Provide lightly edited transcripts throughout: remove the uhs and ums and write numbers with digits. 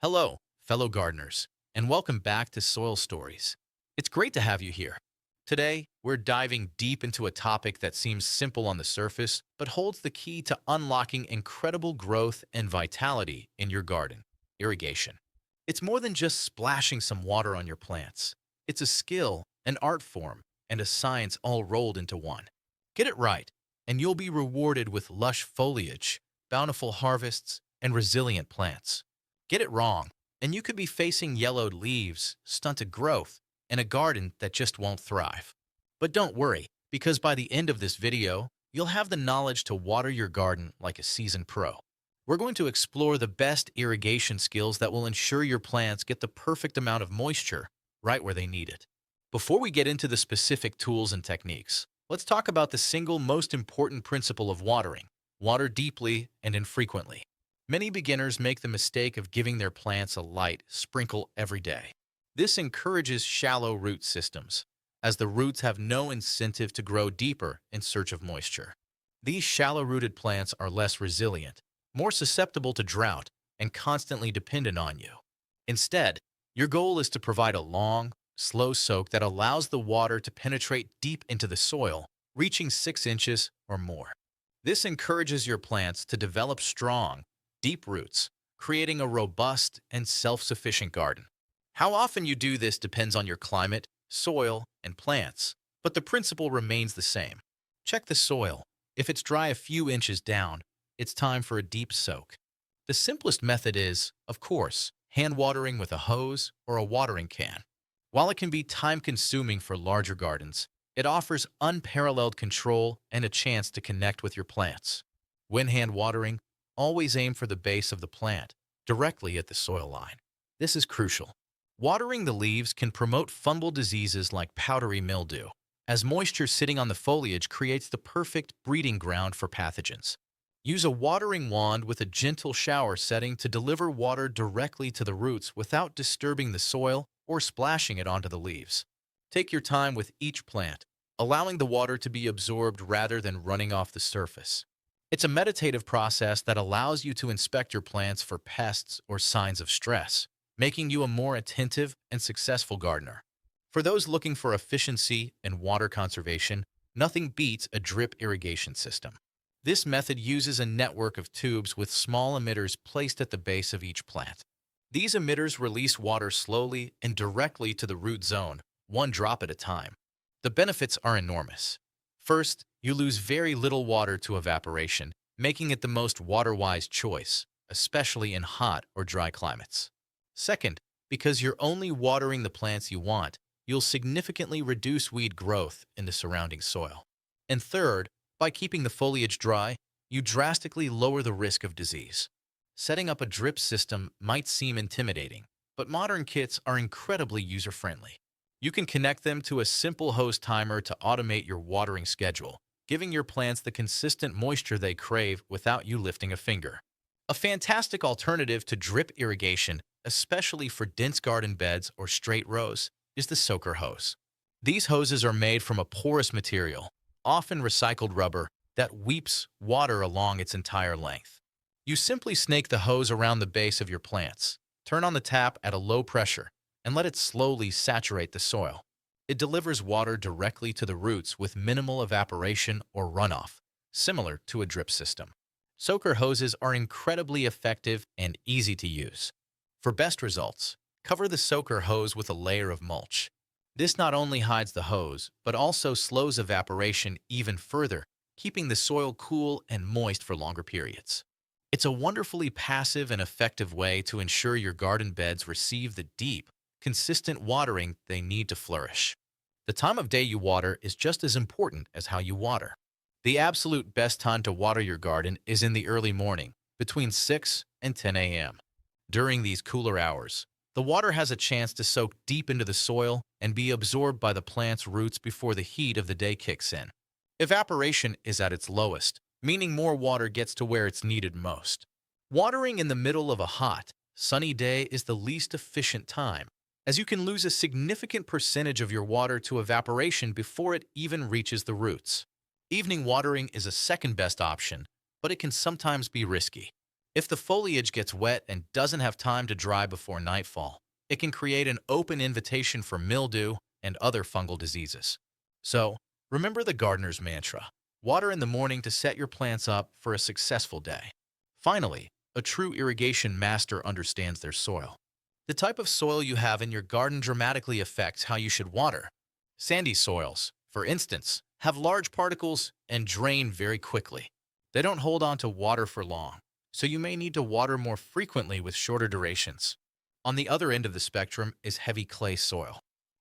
Hello, fellow gardeners, and welcome back to Soil Stories. It's great to have you here. Today, we're diving deep into a topic that seems simple on the surface, but holds the key to unlocking incredible growth and vitality in your garden: irrigation. It's more than just splashing some water on your plants. It's a skill, an art form, and a science all rolled into one. Get it right, and you'll be rewarded with lush foliage, bountiful harvests, and resilient plants. Get it wrong, and you could be facing yellowed leaves, stunted growth, and a garden that just won't thrive. But don't worry, because by the end of this video, you'll have the knowledge to water your garden like a seasoned pro. We're going to explore the best irrigation skills that will ensure your plants get the perfect amount of moisture right where they need it. Before we get into the specific tools and techniques, let's talk about the single most important principle of watering: water deeply and infrequently. Many beginners make the mistake of giving their plants a light sprinkle every day. This encourages shallow root systems, as the roots have no incentive to grow deeper in search of moisture. These shallow-rooted plants are less resilient, more susceptible to drought, and constantly dependent on you. Instead, your goal is to provide a long, slow soak that allows the water to penetrate deep into the soil, reaching 6 inches or more. This encourages your plants to develop strong, deep roots, creating a robust and self-sufficient garden. How often you do this depends on your climate, soil, and plants, but the principle remains the same. Check the soil. If it's dry a few inches down, it's time for a deep soak. The simplest method is, of course, hand watering with a hose or a watering can. While it can be time-consuming for larger gardens, it offers unparalleled control and a chance to connect with your plants. When hand watering, always aim for the base of the plant, directly at the soil line. This is crucial. Watering the leaves can promote fungal diseases like powdery mildew, as moisture sitting on the foliage creates the perfect breeding ground for pathogens. Use a watering wand with a gentle shower setting to deliver water directly to the roots without disturbing the soil or splashing it onto the leaves. Take your time with each plant, allowing the water to be absorbed rather than running off the surface. It's a meditative process that allows you to inspect your plants for pests or signs of stress, making you a more attentive and successful gardener. For those looking for efficiency and water conservation, nothing beats a drip irrigation system. This method uses a network of tubes with small emitters placed at the base of each plant. These emitters release water slowly and directly to the root zone, one drop at a time. The benefits are enormous. First, you lose very little water to evaporation, making it the most water-wise choice, especially in hot or dry climates. Second, because you're only watering the plants you want, you'll significantly reduce weed growth in the surrounding soil. And third, by keeping the foliage dry, you drastically lower the risk of disease. Setting up a drip system might seem intimidating, but modern kits are incredibly user-friendly. You can connect them to a simple hose timer to automate your watering schedule, giving your plants the consistent moisture they crave without you lifting a finger. A fantastic alternative to drip irrigation, especially for dense garden beds or straight rows, is the soaker hose. These hoses are made from a porous material, often recycled rubber, that weeps water along its entire length. You simply snake the hose around the base of your plants, turn on the tap at a low pressure, and let it slowly saturate the soil. It delivers water directly to the roots with minimal evaporation or runoff, similar to a drip system. Soaker hoses are incredibly effective and easy to use. For best results, cover the soaker hose with a layer of mulch. This not only hides the hose, but also slows evaporation even further, keeping the soil cool and moist for longer periods. It's a wonderfully passive and effective way to ensure your garden beds receive the deep, consistent watering they need to flourish. The time of day you water is just as important as how you water. The absolute best time to water your garden is in the early morning, between 6 and 10 a.m. During these cooler hours, the water has a chance to soak deep into the soil and be absorbed by the plant's roots before the heat of the day kicks in. Evaporation is at its lowest, meaning more water gets to where it's needed most. Watering in the middle of a hot, sunny day is the least efficient time, as you can lose a significant percentage of your water to evaporation before it even reaches the roots. Evening watering is a second best option, but it can sometimes be risky. If the foliage gets wet and doesn't have time to dry before nightfall, it can create an open invitation for mildew and other fungal diseases. So, remember the gardener's mantra: water in the morning to set your plants up for a successful day. Finally, a true irrigation master understands their soil. The type of soil you have in your garden dramatically affects how you should water. Sandy soils, for instance, have large particles and drain very quickly. They don't hold on to water for long, so you may need to water more frequently with shorter durations. On the other end of the spectrum is heavy clay soil.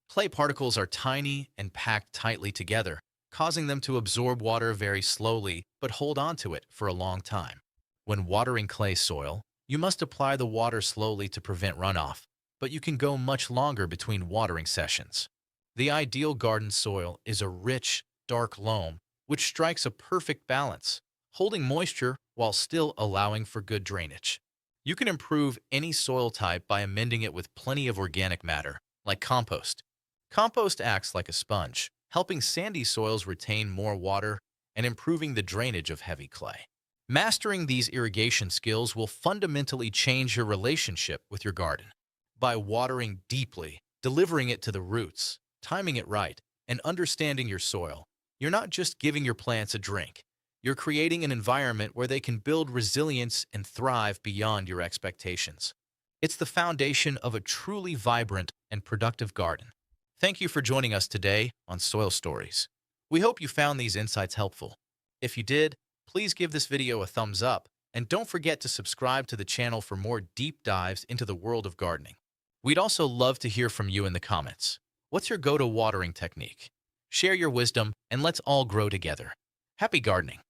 Clay particles are tiny and packed tightly together, causing them to absorb water very slowly but hold on to it for a long time. When watering clay soil, you must apply the water slowly to prevent runoff, but you can go much longer between watering sessions. The ideal garden soil is a rich, dark loam, which strikes a perfect balance, holding moisture while still allowing for good drainage. You can improve any soil type by amending it with plenty of organic matter, like compost. Compost acts like a sponge, helping sandy soils retain more water and improving the drainage of heavy clay. Mastering these irrigation skills will fundamentally change your relationship with your garden. By watering deeply, delivering it to the roots, timing it right, and understanding your soil, you're not just giving your plants a drink. You're creating an environment where they can build resilience and thrive beyond your expectations. It's the foundation of a truly vibrant and productive garden. Thank you for joining us today on Soil Stories. We hope you found these insights helpful. If you did, please give this video a thumbs up, and don't forget to subscribe to the channel for more deep dives into the world of gardening. We'd also love to hear from you in the comments. What's your go-to watering technique? Share your wisdom, and let's all grow together. Happy gardening!